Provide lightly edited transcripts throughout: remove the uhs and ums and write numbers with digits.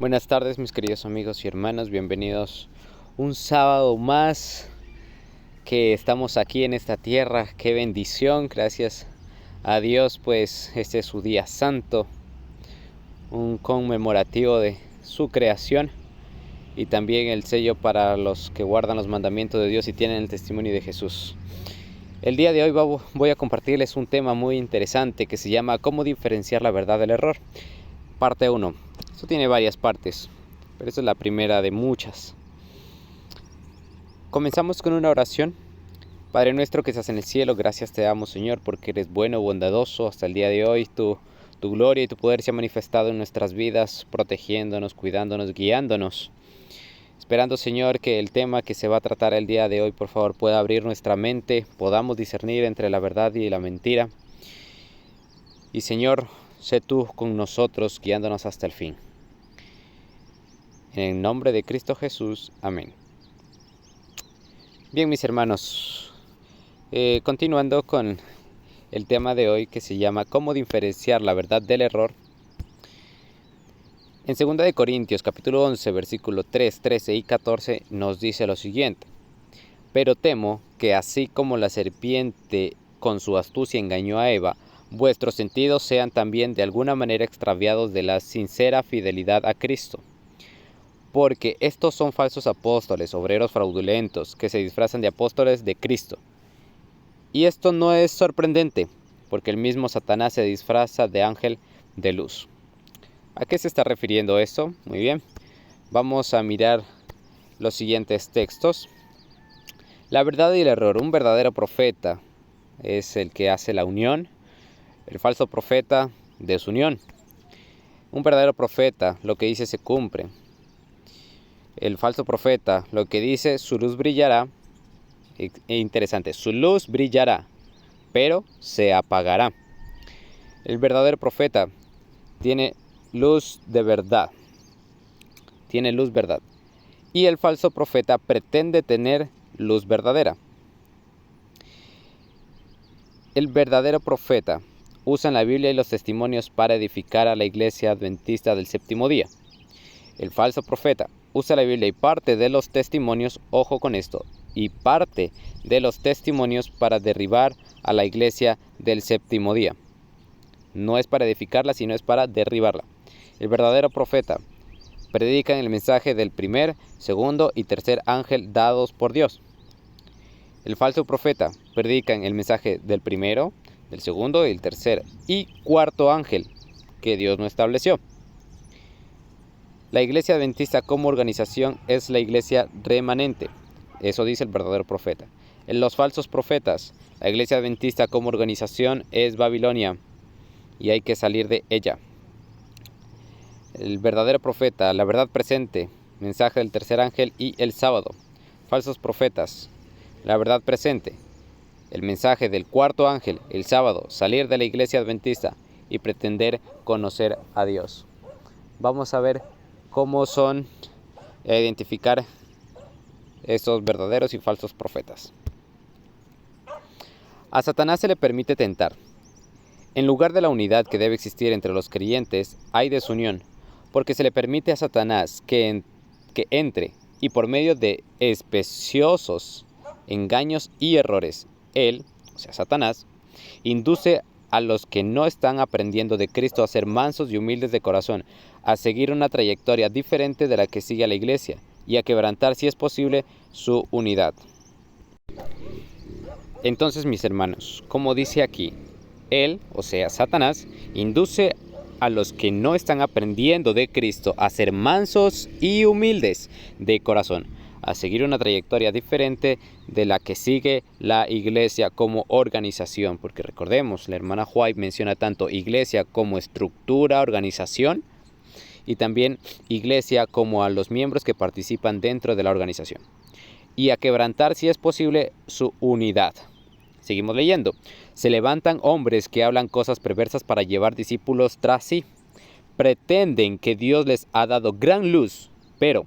Buenas tardes, mis queridos amigos y hermanos, bienvenidos un sábado más que estamos aquí en esta tierra. Qué bendición, gracias a Dios, pues este es su día santo, un conmemorativo de su creación y también el sello para los que guardan los mandamientos de Dios y tienen el testimonio de Jesús. El día de hoy voy a compartirles un tema muy interesante que se llama ¿Cómo diferenciar la verdad del error? Parte 1. Esto tiene varias partes, pero esta es la primera de muchas. Comenzamos con una oración. Padre nuestro que estás en el cielo, gracias te damos, Señor, porque eres bueno, bondadoso. Hasta el día de hoy tu gloria y tu poder se ha manifestado en nuestras vidas, protegiéndonos, cuidándonos, guiándonos. Esperando, Señor, que el tema que se va a tratar el día de hoy, por favor, pueda abrir nuestra mente, podamos discernir entre la verdad y la mentira. Y, Señor, sé tú con nosotros, guiándonos hasta el fin. En el nombre de Cristo Jesús. Amén. Bien, mis hermanos, continuando con el tema de hoy que se llama ¿Cómo diferenciar la verdad del error? En 2 de Corintios capítulo 11 versículo 3, 13 y 14 nos dice lo siguiente: Pero temo que así como la serpiente con su astucia engañó a Eva, vuestros sentidos sean también de alguna manera extraviados de la sincera fidelidad a Cristo. Porque estos son falsos apóstoles, obreros fraudulentos, que se disfrazan de apóstoles de Cristo. Y esto no es sorprendente, porque el mismo Satanás se disfraza de ángel de luz. ¿A qué se está refiriendo esto? Muy bien, vamos a mirar los siguientes textos. La verdad y el error. Un verdadero profeta es el que hace la unión, el falso profeta desunión. Un verdadero profeta, lo que dice se cumple. El falso profeta, lo que dice, su luz brillará. Interesante, su luz brillará, pero se apagará. El verdadero profeta tiene luz de verdad, tiene luz verdad. Y el falso profeta pretende tener luz verdadera. El verdadero profeta usa la Biblia y los testimonios para edificar a la iglesia adventista del séptimo día. El falso profeta usa la Biblia y parte de los testimonios, ojo con esto, y parte de los testimonios para derribar a la iglesia del séptimo día. No es para edificarla, sino es para derribarla. El verdadero profeta predica el mensaje del primer, segundo y tercer ángel dados por Dios. El falso profeta predica el mensaje del primero, del segundo y el tercer y cuarto ángel que Dios no estableció. La iglesia adventista como organización es la iglesia remanente. Eso dice el verdadero profeta. En los falsos profetas, la iglesia adventista como organización es Babilonia y hay que salir de ella. El verdadero profeta, la verdad presente, mensaje del tercer ángel y el sábado. Falsos profetas, la verdad presente, el mensaje del cuarto ángel, el sábado, salir de la iglesia adventista y pretender conocer a Dios. Vamos a ver cómo son identificar estos verdaderos y falsos profetas. A Satanás se le permite tentar. En lugar de la unidad que debe existir entre los creyentes, hay desunión, porque se le permite a Satanás que entre y por medio de especiosos engaños y errores, él, o sea Satanás, induce a los que no están aprendiendo de Cristo a ser mansos y humildes de corazón, a seguir una trayectoria diferente de la que sigue la iglesia y a quebrantar, si es posible, su unidad. Entonces, mis hermanos, como dice aquí, él, o sea Satanás, induce a los que no están aprendiendo de Cristo a ser mansos y humildes de corazón, a seguir una trayectoria diferente de la que sigue la iglesia como organización, porque recordemos, la hermana White menciona tanto iglesia como estructura, organización, y también iglesia como a los miembros que participan dentro de la organización, y a quebrantar, si es posible, su unidad. Seguimos leyendo. Se levantan hombres que hablan cosas perversas para llevar discípulos tras sí. Pretenden que Dios les ha dado gran luz, pero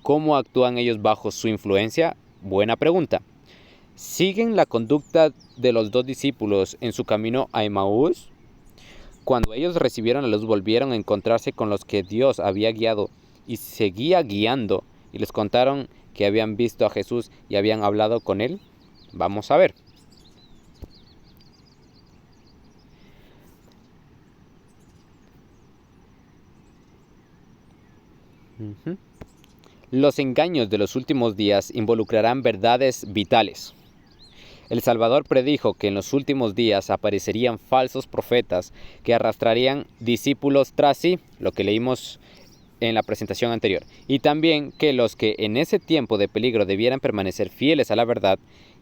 ¿cómo actúan ellos bajo su influencia? Buena pregunta. ¿Siguen la conducta de los dos discípulos en su camino a Emaús? Cuando ellos recibieron la luz, volvieron a encontrarse con los que Dios había guiado y seguía guiando, y les contaron que habían visto a Jesús y habían hablado con él. Vamos a ver. Los engaños de los últimos días involucrarán verdades vitales. El Salvador predijo que en los últimos días aparecerían falsos profetas que arrastrarían discípulos tras sí, lo que leímos en la presentación anterior, y también que los que en ese tiempo de peligro debieran permanecer fieles a la verdad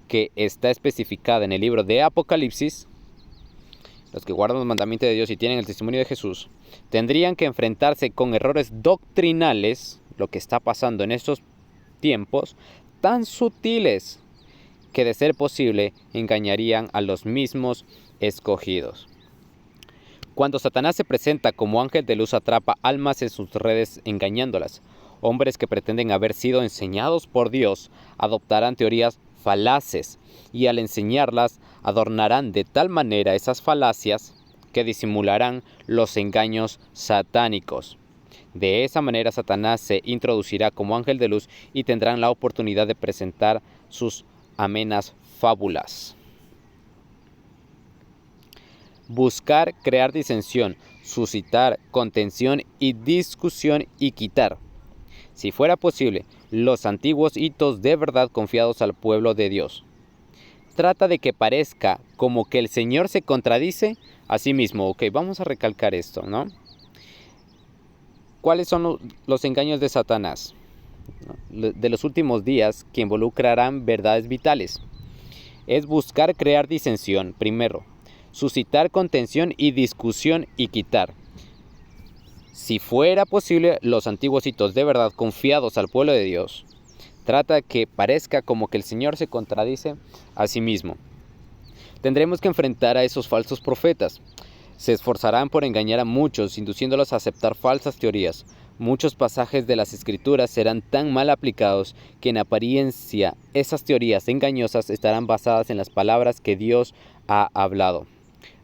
que está especificada en el libro de Apocalipsis, los que guardan los mandamientos de Dios y tienen el testimonio de Jesús, tendrían que enfrentarse con errores doctrinales, lo que está pasando en estos tiempos, tan sutiles que de ser posible engañarían a los mismos escogidos. Cuando Satanás se presenta como ángel de luz, atrapa almas en sus redes engañándolas. Hombres que pretenden haber sido enseñados por Dios adoptarán teorías falaces y al enseñarlas adornarán de tal manera esas falacias que disimularán los engaños satánicos. De esa manera Satanás se introducirá como ángel de luz y tendrán la oportunidad de presentar sus amenas fábulas. Buscar crear disensión, suscitar contención y discusión y quitar, si fuera posible, los antiguos hitos de verdad confiados al pueblo de Dios. Trata de que parezca como que el Señor se contradice a sí mismo. Ok, vamos a recalcar esto, ¿no? ¿Cuáles son los engaños de Satanás? De los últimos días que involucrarán verdades vitales. Es buscar crear disensión, primero, suscitar contención y discusión y quitar, si fuera posible, los antiguos hitos de verdad confiados al pueblo de Dios. Trata de que parezca como que el Señor se contradice a sí mismo. Tendremos que enfrentar a esos falsos profetas. Se esforzarán por engañar a muchos, induciéndolos a aceptar falsas teorías. Muchos pasajes de las Escrituras serán tan mal aplicados que en apariencia esas teorías engañosas estarán basadas en las palabras que Dios ha hablado.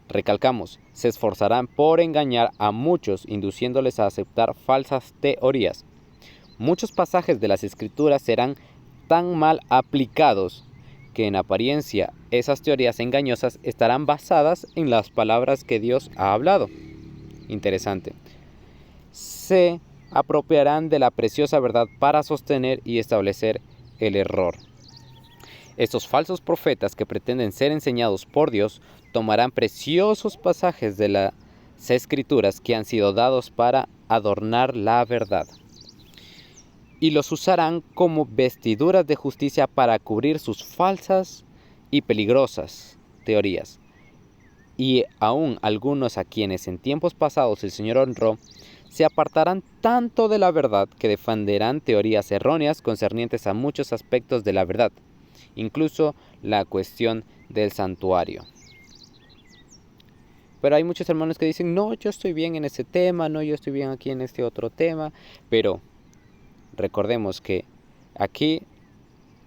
Recalcamos, se esforzarán por engañar a muchos, induciéndoles a aceptar falsas teorías. Muchos pasajes de las Escrituras serán tan mal aplicados que en apariencia esas teorías engañosas estarán basadas en las palabras que Dios ha hablado. Interesante. Se apropiarán de la preciosa verdad para sostener y establecer el error. Estos falsos profetas que pretenden ser enseñados por Dios tomarán preciosos pasajes de las Escrituras que han sido dados para adornar la verdad y los usarán como vestiduras de justicia para cubrir sus falsas y peligrosas teorías. Y aún algunos a quienes en tiempos pasados el Señor honró, se apartarán tanto de la verdad que defenderán teorías erróneas concernientes a muchos aspectos de la verdad, incluso la cuestión del santuario. Pero hay muchos hermanos que dicen, no, yo estoy bien en ese tema, no, yo estoy bien aquí en este otro tema. Pero recordemos que aquí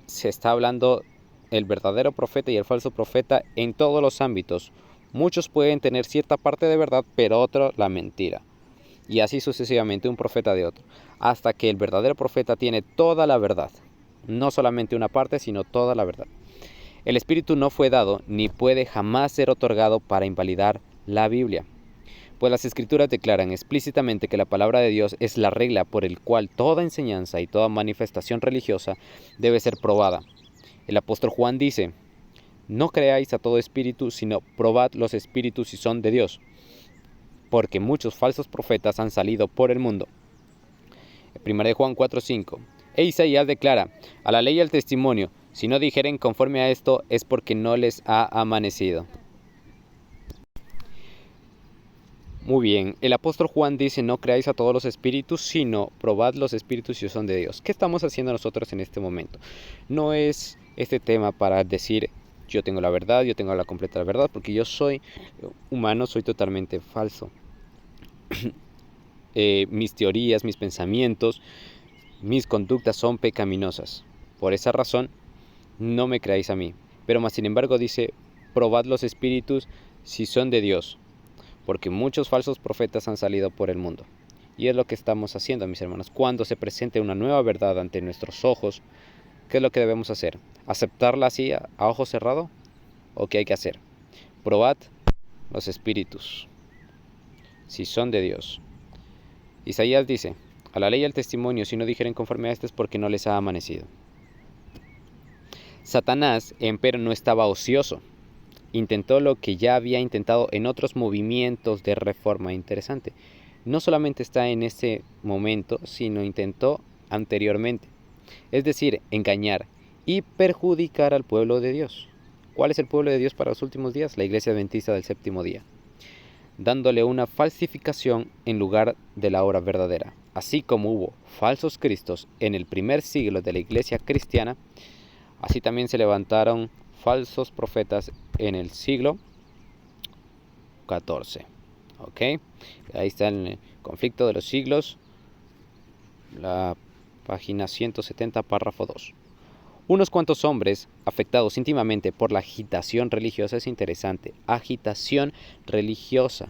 se está hablando el verdadero profeta y el falso profeta en todos los ámbitos. Muchos pueden tener cierta parte de verdad, pero otro la mentira. Y así sucesivamente, un profeta de otro. Hasta que el verdadero profeta tiene toda la verdad. No solamente una parte, sino toda la verdad. El Espíritu no fue dado, ni puede jamás ser otorgado para invalidar la Biblia, pues las Escrituras declaran explícitamente que la palabra de Dios es la regla por el cual toda enseñanza y toda manifestación religiosa debe ser probada. El apóstol Juan dice, no creáis a todo espíritu, sino probad los espíritus si son de Dios, porque muchos falsos profetas han salido por el mundo. 1 Juan 4:5. E Isaías declara, a la ley y al testimonio, si no dijeren conforme a esto, es porque no les ha amanecido. Muy bien, el apóstol Juan dice, no creáis a todos los espíritus, sino probad los espíritus si son de Dios. ¿Qué estamos haciendo nosotros en este momento? No es este tema para decir, yo tengo la verdad, yo tengo la completa verdad, porque yo soy humano, soy totalmente falso. Mis teorías, mis pensamientos, mis conductas son pecaminosas. Por esa razón, no me creáis a mí. Pero más sin embargo dice, probad los espíritus si son de Dios, porque muchos falsos profetas han salido por el mundo. Y es lo que estamos haciendo, mis hermanos. Cuando se presente una nueva verdad ante nuestros ojos, ¿qué es lo que debemos hacer? ¿Aceptarla así a ojo cerrado? ¿O qué hay que hacer? Probad los espíritus, si son de Dios. Isaías dice: a la ley y al testimonio, si no dijeren conforme a este, es porque no les ha amanecido. Satanás, empero, no estaba ocioso. Intentó lo que ya había intentado en otros movimientos de reforma. Interesante. No solamente está en ese momento, sino intentó anteriormente. Es decir, engañar y perjudicar al pueblo de Dios. ¿Cuál es el pueblo de Dios para los últimos días? La Iglesia Adventista del Séptimo Día, dándole una falsificación en lugar de la obra verdadera. Así como hubo falsos cristos en el primer siglo de la Iglesia cristiana, así también se levantaron falsos profetas en el siglo XIV. ¿Ok? Ahí está el conflicto de los siglos, la página 170, párrafo 2. Unos cuantos hombres, afectados íntimamente por la agitación religiosa, es interesante, agitación religiosa,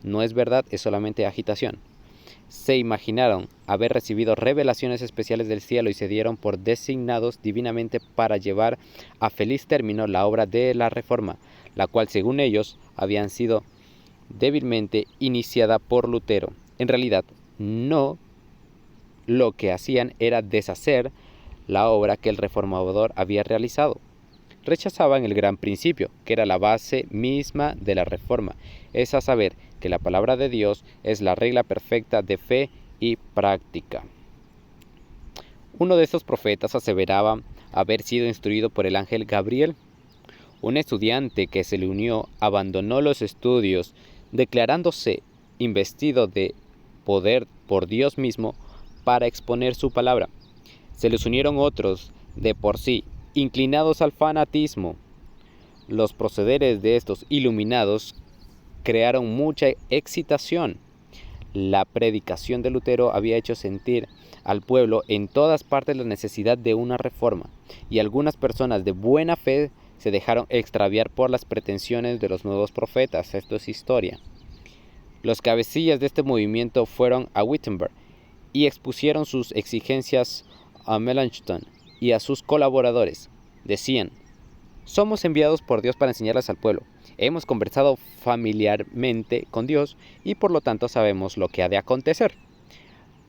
no es verdad, es solamente agitación, se imaginaron haber recibido revelaciones especiales del cielo y se dieron por designados divinamente para llevar a feliz término la obra de la Reforma, la cual según ellos habían sido débilmente iniciada por Lutero. En realidad, no, lo que hacían era deshacer la obra que el reformador había realizado. Rechazaban el gran principio, que era la base misma de la Reforma, es a saber, que la palabra de Dios es la regla perfecta de fe y práctica. Uno de estos profetas aseveraba haber sido instruido por el ángel Gabriel. Un estudiante que se le unió abandonó los estudios, declarándose investido de poder por Dios mismo para exponer su palabra. Se les unieron otros, de por sí, inclinados al fanatismo. Los procederes de estos iluminados crearon mucha excitación. La predicación de Lutero había hecho sentir al pueblo en todas partes la necesidad de una reforma, y algunas personas de buena fe se dejaron extraviar por las pretensiones de los nuevos profetas. Esto es historia. Los cabecillas de este movimiento fueron a Wittenberg y expusieron sus exigencias a Melanchthon y a sus colaboradores. Decían: somos enviados por Dios para enseñarles al pueblo. Hemos conversado familiarmente con Dios y por lo tanto sabemos lo que ha de acontecer.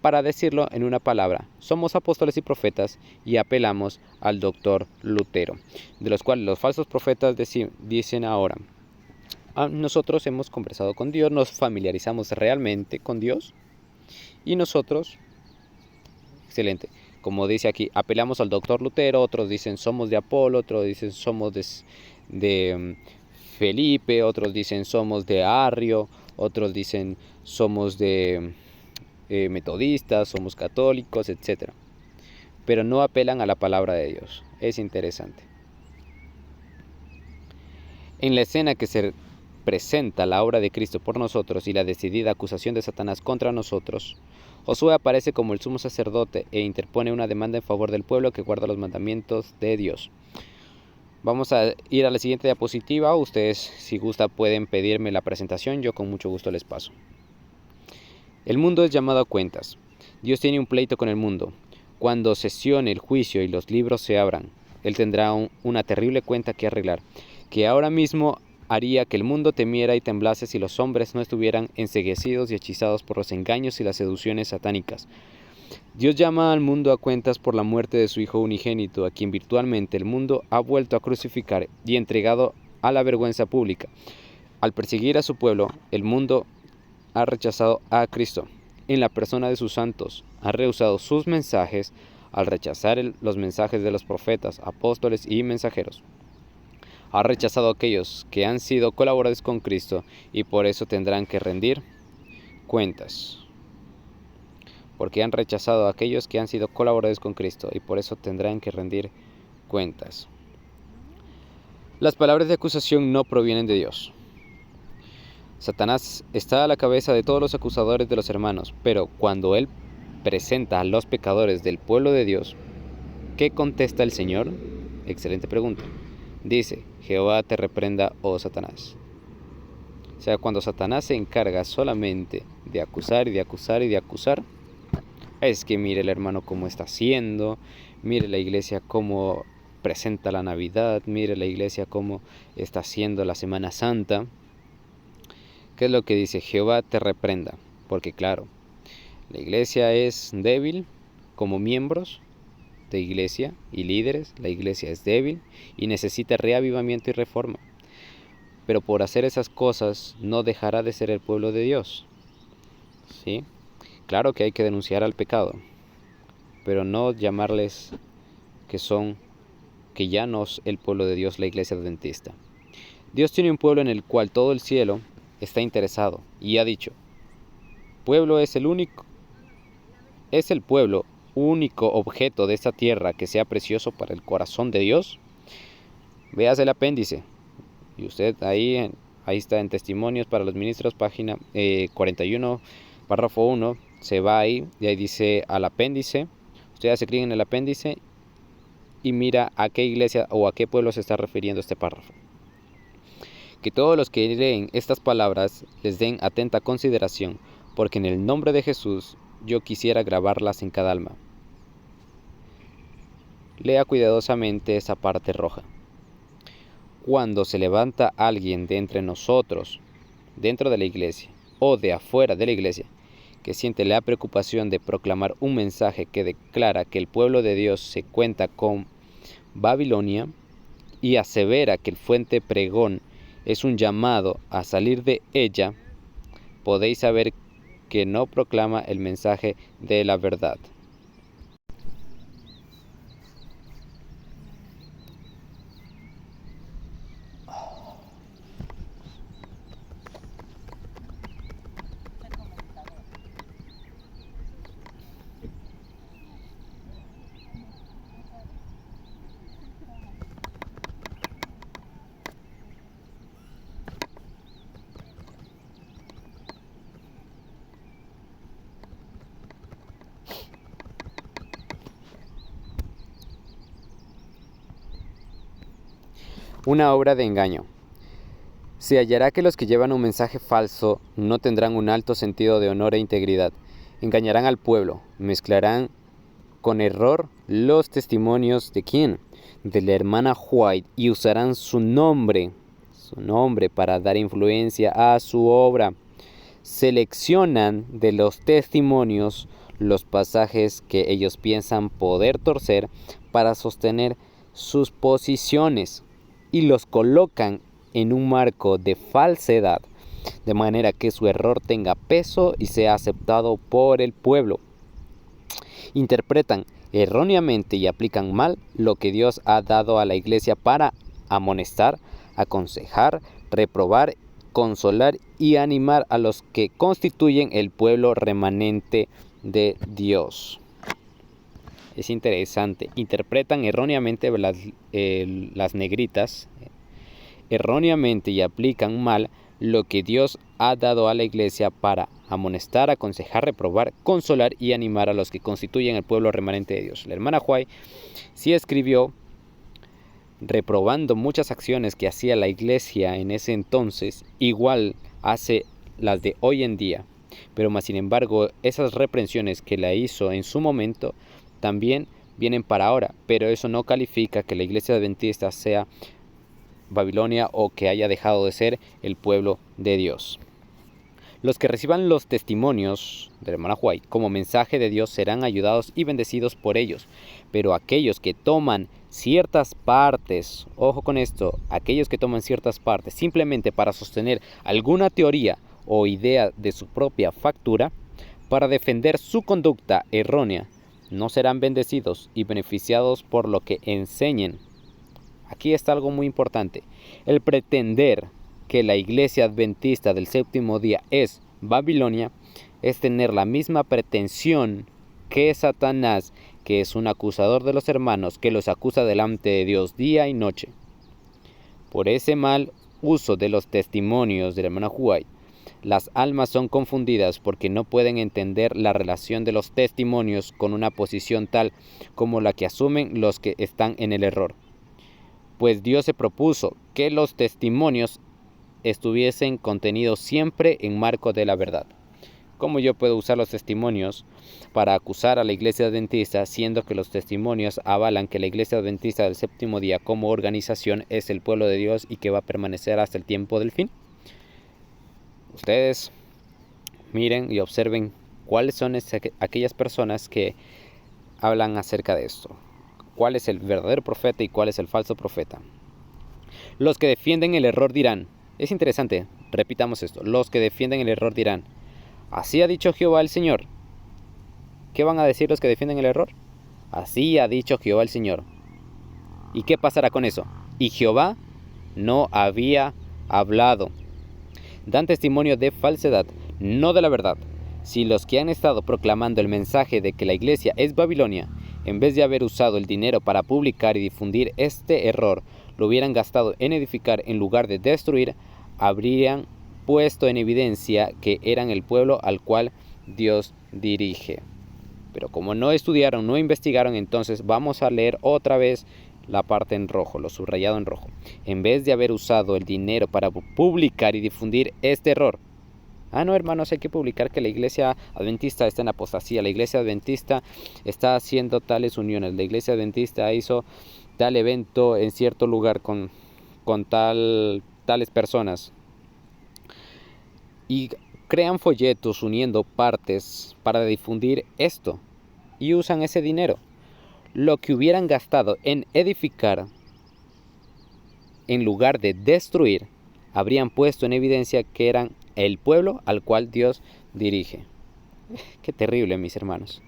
Para decirlo en una palabra, somos apóstoles y profetas y apelamos al doctor Lutero, de los cuales los falsos profetas dicen ahora: nosotros hemos conversado con Dios, nos familiarizamos realmente con Dios y nosotros, excelente, como dice aquí, apelamos al doctor Lutero. Otros dicen somos de Apolo, otros dicen somos de Felipe, otros dicen somos de Arrio, otros dicen somos de metodistas, somos católicos, etc. Pero no apelan a la palabra de Dios. Es interesante. En la escena que se presenta la obra de Cristo por nosotros y la decidida acusación de Satanás contra nosotros, Josué aparece como el sumo sacerdote e interpone una demanda en favor del pueblo que guarda los mandamientos de Dios. Vamos a ir a la siguiente diapositiva. Ustedes, si gusta, pueden pedirme la presentación. Yo con mucho gusto les paso. El mundo es llamado a cuentas. Dios tiene un pleito con el mundo. Cuando sesione el juicio y los libros se abran, Él tendrá una terrible cuenta que arreglar, que ahora mismo haría que el mundo temiera y temblase si los hombres no estuvieran enceguecidos y hechizados por los engaños y las seducciones satánicas. Dios llama al mundo a cuentas por la muerte de su Hijo unigénito, a quien virtualmente el mundo ha vuelto a crucificar y entregado a la vergüenza pública. Al perseguir a su pueblo, el mundo ha rechazado a Cristo en la persona de sus santos, ha rehusado sus mensajes al rechazar los mensajes de los profetas, apóstoles y mensajeros. Ha rechazado a aquellos que han sido colaboradores con Cristo y por eso tendrán que rendir cuentas. Porque han rechazado a aquellos que han sido colaboradores con Cristo y por eso tendrán que rendir cuentas. Las palabras de acusación no provienen de Dios. Satanás está a la cabeza de todos los acusadores de los hermanos, pero cuando él presenta a los pecadores del pueblo de Dios, ¿qué contesta el Señor? Excelente pregunta. Dice: Jehová te reprenda, oh Satanás. O sea, cuando Satanás se encarga solamente de acusar y de acusar y de acusar, es que mire el hermano cómo está haciendo, mire la iglesia cómo presenta la Navidad, mire la iglesia cómo está haciendo la Semana Santa. ¿Qué es lo que dice? Jehová te reprenda. Porque claro, la iglesia es débil como miembros de iglesia y líderes. La iglesia es débil y necesita reavivamiento y reforma. Pero por hacer esas cosas no dejará de ser el pueblo de Dios. ¿Sí? Claro que hay que denunciar al pecado, pero no llamarles que ya no es el pueblo de Dios la iglesia adventista. Dios tiene un pueblo en el cual todo el cielo está interesado y ha dicho, pueblo es el pueblo único objeto de esta tierra que sea precioso para el corazón de Dios. Veas el apéndice y usted ahí está en Testimonios para los Ministros, página 41, párrafo 1, se va ahí y ahí dice al apéndice. Usted hace clic en el apéndice y mira a qué iglesia o a qué pueblo se está refiriendo este párrafo. Que todos los que leen estas palabras les den atenta consideración, porque en el nombre de Jesús yo quisiera grabarlas en cada alma. Lea cuidadosamente esa parte roja. Cuando se levanta alguien de entre nosotros, dentro de la iglesia o de afuera de la iglesia, que siente la preocupación de proclamar un mensaje que declara que el pueblo de Dios se cuenta con Babilonia y asevera que el fuerte pregón es un llamado a salir de ella, podéis saber que no proclama el mensaje de la verdad. Una obra de engaño. Se hallará que los que llevan un mensaje falso no tendrán un alto sentido de honor e integridad. Engañarán al pueblo, mezclarán con error los testimonios de ¿quién? De la hermana White, y usarán su nombre para dar influencia a su obra. Seleccionan de los testimonios los pasajes que ellos piensan poder torcer para sostener sus posiciones y los colocan en un marco de falsedad, de manera que su error tenga peso y sea aceptado por el pueblo. Interpretan erróneamente y aplican mal lo que Dios ha dado a la iglesia para amonestar, aconsejar, reprobar, consolar y animar a los que constituyen el pueblo remanente de Dios. Es interesante, interpretan erróneamente las negritas, erróneamente y aplican mal lo que Dios ha dado a la iglesia para amonestar, aconsejar, reprobar, consolar y animar a los que constituyen el pueblo remanente de Dios. La hermana White sí escribió reprobando muchas acciones que hacía la iglesia en ese entonces, igual hace las de hoy en día, pero más sin embargo esas reprensiones que la hizo en su momento también vienen para ahora, pero eso no califica que la iglesia adventista sea Babilonia o que haya dejado de ser el pueblo de Dios. Los que reciban los testimonios de la hermana White como mensaje de Dios serán ayudados y bendecidos por ellos, pero aquellos que toman ciertas partes, ojo con esto, aquellos que toman ciertas partes simplemente para sostener alguna teoría o idea de su propia factura, para defender su conducta errónea, no serán bendecidos y beneficiados por lo que enseñen. Aquí está algo muy importante. El pretender que la iglesia adventista del séptimo día es Babilonia es tener la misma pretensión que Satanás, que es un acusador de los hermanos, que los acusa delante de Dios día y noche. Por ese mal uso de los testimonios de la hermana White, las almas son confundidas porque no pueden entender la relación de los testimonios con una posición tal como la que asumen los que están en el error. Pues Dios se propuso que los testimonios estuviesen contenidos siempre en marco de la verdad. ¿Cómo yo puedo usar los testimonios para acusar a la Iglesia Adventista, siendo que los testimonios avalan que la Iglesia Adventista del Séptimo Día como organización es el pueblo de Dios y que va a permanecer hasta el tiempo del fin? Ustedes miren y observen cuáles son aquellas personas que hablan acerca de esto. ¿Cuál es el verdadero profeta y cuál es el falso profeta? Los que defienden el error dirán, es interesante, repitamos esto, los que defienden el error dirán, así ha dicho Jehová el Señor. ¿Qué van a decir los que defienden el error? Así ha dicho Jehová el Señor. ¿Y qué pasará con eso? Y Jehová no había hablado. Dan testimonio de falsedad, no de la verdad. Si los que han estado proclamando el mensaje de que la iglesia es Babilonia, en vez de haber usado el dinero para publicar y difundir este error, lo hubieran gastado en edificar en lugar de destruir, habrían puesto en evidencia que eran el pueblo al cual Dios dirige. Pero como no estudiaron, no investigaron, entonces vamos a leer otra vez la parte en rojo, lo subrayado en rojo. En vez de haber usado el dinero para publicar y difundir este error. No, hermanos, hay que publicar que la iglesia adventista está en apostasía, la iglesia adventista está haciendo tales uniones, la iglesia adventista hizo tal evento en cierto lugar con tales personas. Y crean folletos uniendo partes para difundir esto y usan ese dinero. Lo que hubieran gastado en edificar en lugar de destruir, habrían puesto en evidencia que eran el pueblo al cual Dios dirige. Qué terrible, mis hermanos.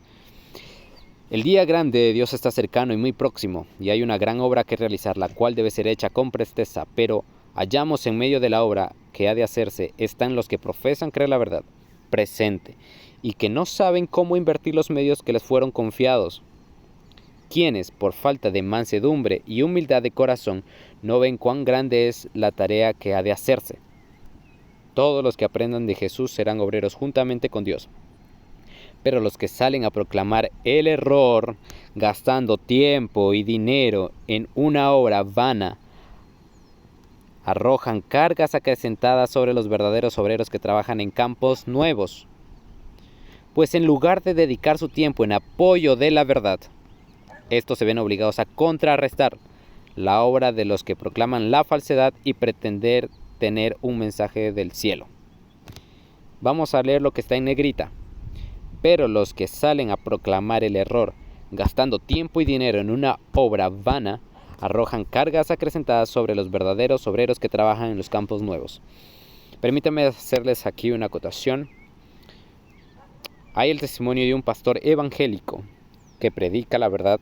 El día grande de Dios está cercano y muy próximo, y hay una gran obra que realizar, la cual debe ser hecha con presteza, pero hallamos en medio de la obra que ha de hacerse, están los que profesan creer la verdad, presente, y que no saben cómo invertir los medios que les fueron confiados, quienes, por falta de mansedumbre y humildad de corazón, no ven cuán grande es la tarea que ha de hacerse. Todos los que aprendan de Jesús serán obreros juntamente con Dios. Pero los que salen a proclamar el error, gastando tiempo y dinero en una obra vana, arrojan cargas acrecentadas sobre los verdaderos obreros que trabajan en campos nuevos. Pues en lugar de dedicar su tiempo en apoyo de la verdad, estos se ven obligados a contrarrestar la obra de los que proclaman la falsedad y pretender tener un mensaje del cielo. Vamos a leer lo que está en negrita. Pero los que salen a proclamar el error, gastando tiempo y dinero en una obra vana, arrojan cargas acrecentadas sobre los verdaderos obreros que trabajan en los campos nuevos. Permítanme hacerles aquí una acotación. Hay el testimonio de un pastor evangélico que predica la verdad,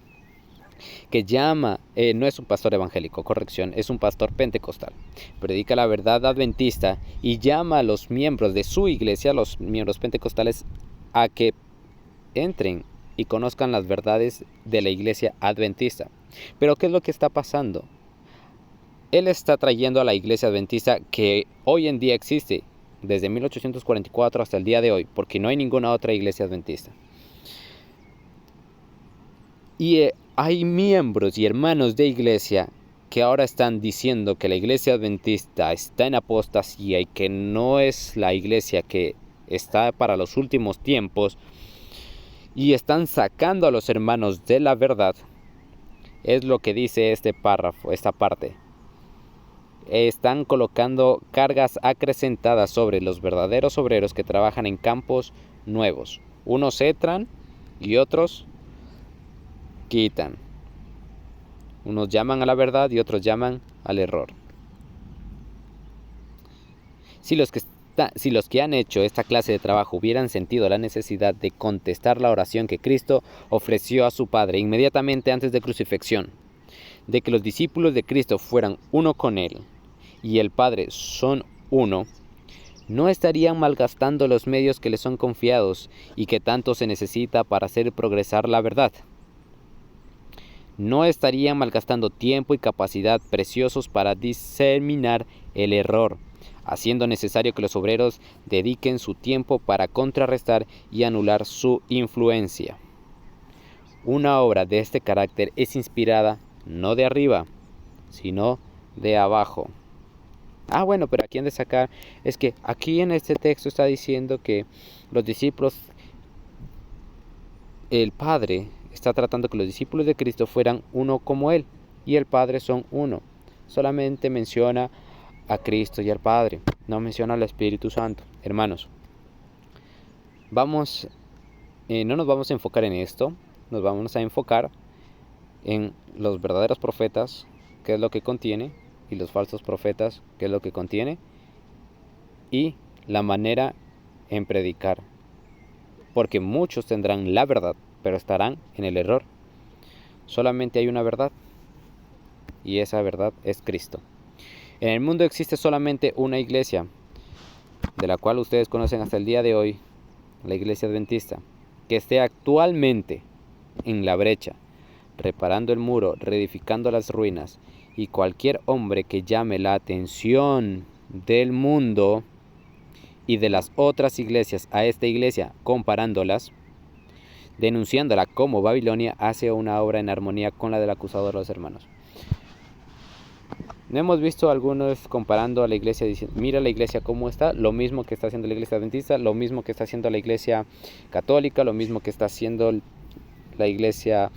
que llama, no es un pastor evangélico, corrección, es un pastor pentecostal. Predica la verdad adventista y llama a los miembros de su iglesia, los miembros pentecostales, a que entren y conozcan las verdades de la iglesia adventista. Pero ¿qué es lo que está pasando? Él está trayendo a la iglesia adventista que hoy en día existe, desde 1844 hasta el día de hoy, porque no hay ninguna otra iglesia adventista. Y hay miembros y hermanos de iglesia que ahora están diciendo que la iglesia adventista está en apostasía y que no es la iglesia que está para los últimos tiempos, y están sacando a los hermanos de la verdad. Es lo que dice este párrafo, esta parte. Están colocando cargas acrecentadas sobre los verdaderos obreros que trabajan en campos nuevos. Unos entran y otros quitan. Unos llaman a la verdad y otros llaman al error. Si los que han hecho esta clase de trabajo hubieran sentido la necesidad de contestar la oración que Cristo ofreció a su Padre inmediatamente antes de crucifixión, de que los discípulos de Cristo fueran uno con Él y el Padre son uno, no estarían malgastando los medios que les son confiados y que tanto se necesita para hacer progresar la verdad. No estarían malgastando tiempo y capacidad preciosos para diseminar el error, haciendo necesario que los obreros dediquen su tiempo para contrarrestar y anular su influencia. Una obra de este carácter es inspirada no de arriba, sino de abajo. Bueno, pero aquí han de sacar, es que aquí en este texto está diciendo que los discípulos, el Padre está tratando que los discípulos de Cristo fueran uno como Él, y el Padre son uno. Solamente menciona a Cristo y al Padre, no menciona al Espíritu Santo. Hermanos, no nos vamos a enfocar en esto, nos vamos a enfocar en los verdaderos profetas, qué es lo que contiene, y los falsos profetas, qué es lo que contiene, y la manera en predicar. Porque muchos tendrán la verdad, pero estarán en el error. Solamente hay una verdad, y esa verdad es Cristo. En el mundo existe solamente una iglesia, de la cual ustedes conocen hasta el día de hoy, la iglesia adventista, que esté actualmente en la brecha, reparando el muro, reedificando las ruinas, y cualquier hombre que llame la atención del mundo y de las otras iglesias a esta iglesia, comparándolas, denunciándola como Babilonia, hace una obra en armonía con la del acusador de los hermanos. No hemos visto algunos comparando a la iglesia, diciendo, mira la iglesia cómo está, lo mismo que está haciendo la iglesia adventista, lo mismo que está haciendo la iglesia católica, lo mismo que está haciendo la iglesia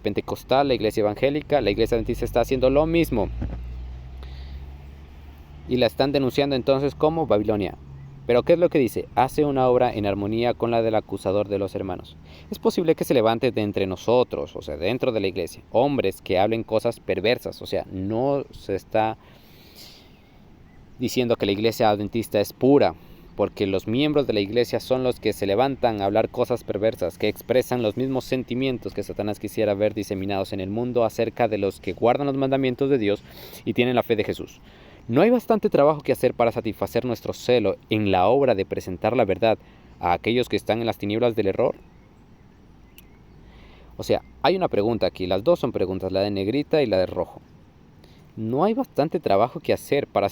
pentecostal, la iglesia evangélica. La iglesia adventista está haciendo lo mismo y la están denunciando entonces como Babilonia. Pero ¿qué es lo que dice? Hace una obra en armonía con la del acusador de los hermanos. Es posible que se levante de entre nosotros, o sea, dentro de la iglesia, hombres que hablen cosas perversas. O sea, no se está diciendo que la iglesia adventista es pura, porque los miembros de la iglesia son los que se levantan a hablar cosas perversas, que expresan los mismos sentimientos que Satanás quisiera ver diseminados en el mundo acerca de los que guardan los mandamientos de Dios y tienen la fe de Jesús. ¿No hay bastante trabajo que hacer para satisfacer nuestro celo en la obra de presentar la verdad a aquellos que están en las tinieblas del error? O sea, hay una pregunta aquí, las dos son preguntas, la de negrita y la de rojo. ¿No hay bastante trabajo que hacer para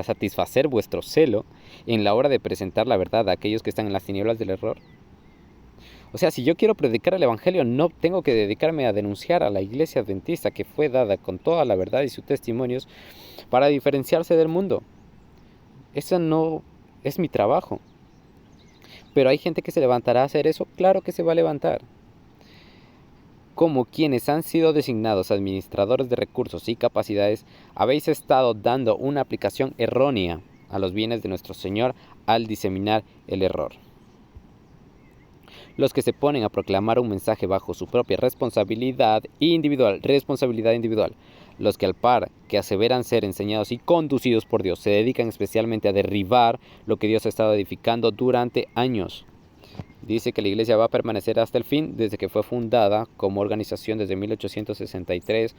satisfacer vuestro celo en la hora de presentar la verdad a aquellos que están en las tinieblas del error? O sea, si yo quiero predicar el evangelio, no tengo que dedicarme a denunciar a la iglesia adventista que fue dada con toda la verdad y sus testimonios para diferenciarse del mundo. Eso no es mi trabajo. Pero hay gente que se levantará a hacer eso, claro que se va a levantar. Como quienes han sido designados administradores de recursos y capacidades, habéis estado dando una aplicación errónea a los bienes de nuestro Señor al diseminar el error. Los que se ponen a proclamar un mensaje bajo su propia responsabilidad individual, los que al par que aseveran ser enseñados y conducidos por Dios, se dedican especialmente a derribar lo que Dios ha estado edificando durante años. Dice que la iglesia va a permanecer hasta el fin, desde que fue fundada como organización desde 1863.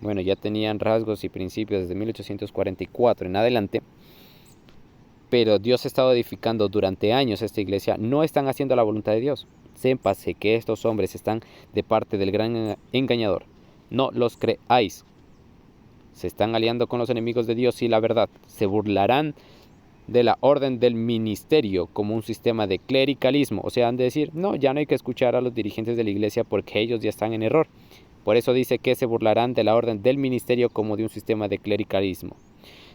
Bueno, ya tenían rasgos y principios desde 1844 en adelante. Pero Dios ha estado edificando durante años esta iglesia. No están haciendo la voluntad de Dios. Sépase que estos hombres están de parte del gran engañador. No los creáis. Se están aliando con los enemigos de Dios y la verdad. Se burlarán de la orden del ministerio como un sistema de clericalismo. O sea, han de decir, no, ya no hay que escuchar a los dirigentes de la iglesia porque ellos ya están en error. Por eso dice que se burlarán de la orden del ministerio como de un sistema de clericalismo.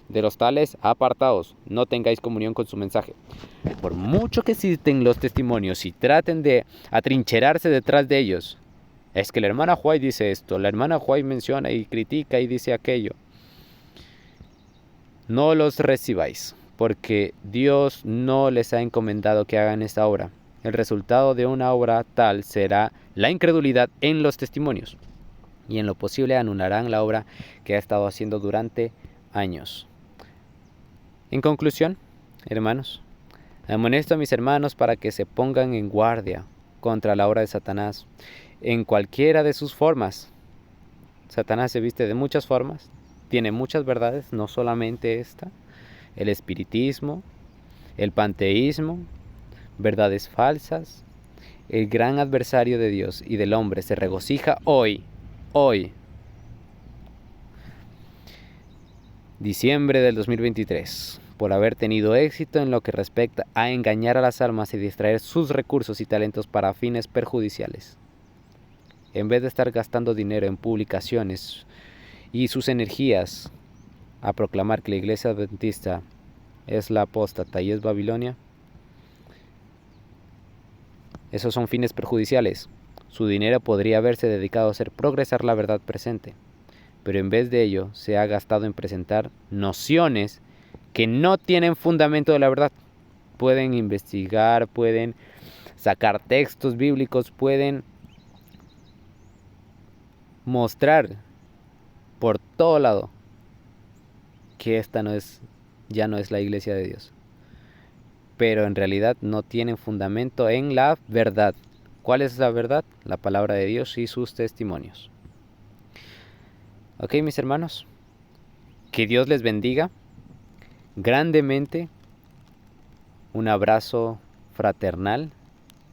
De los tales, apartaos, no tengáis comunión con su mensaje. Por mucho que citen los testimonios y traten de atrincherarse detrás de ellos, es que la hermana White dice esto, la hermana White menciona y critica y dice aquello. No los recibáis, porque Dios no les ha encomendado que hagan esta obra. El resultado de una obra tal será la incredulidad en los testimonios, y en lo posible anularán la obra que ha estado haciendo durante años. En conclusión, hermanos, amonesto a mis hermanos para que se pongan en guardia contra la obra de Satanás en cualquiera de sus formas. Satanás se viste de muchas formas, tiene muchas verdades, no solamente esta, el espiritismo, el panteísmo, verdades falsas. El gran adversario de Dios y del hombre se regocija hoy, diciembre del 2023, por haber tenido éxito en lo que respecta a engañar a las almas y distraer sus recursos y talentos para fines perjudiciales. En vez de estar gastando dinero en publicaciones y sus energías a proclamar que la iglesia adventista es la apóstata y es Babilonia, esos son fines perjudiciales. Su dinero podría haberse dedicado a hacer progresar la verdad presente, pero en vez de ello se ha gastado en presentar nociones que no tienen fundamento de la verdad. Pueden investigar, pueden sacar textos bíblicos, pueden mostrar por todo lado que esta ya no es la iglesia de Dios, pero en realidad no tienen fundamento en la verdad. ¿Cuál es la verdad? La palabra de Dios y sus testimonios. Ok, mis hermanos, que Dios les bendiga grandemente. Un abrazo fraternal,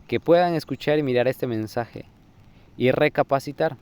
que puedan escuchar y mirar este mensaje y recapacitar.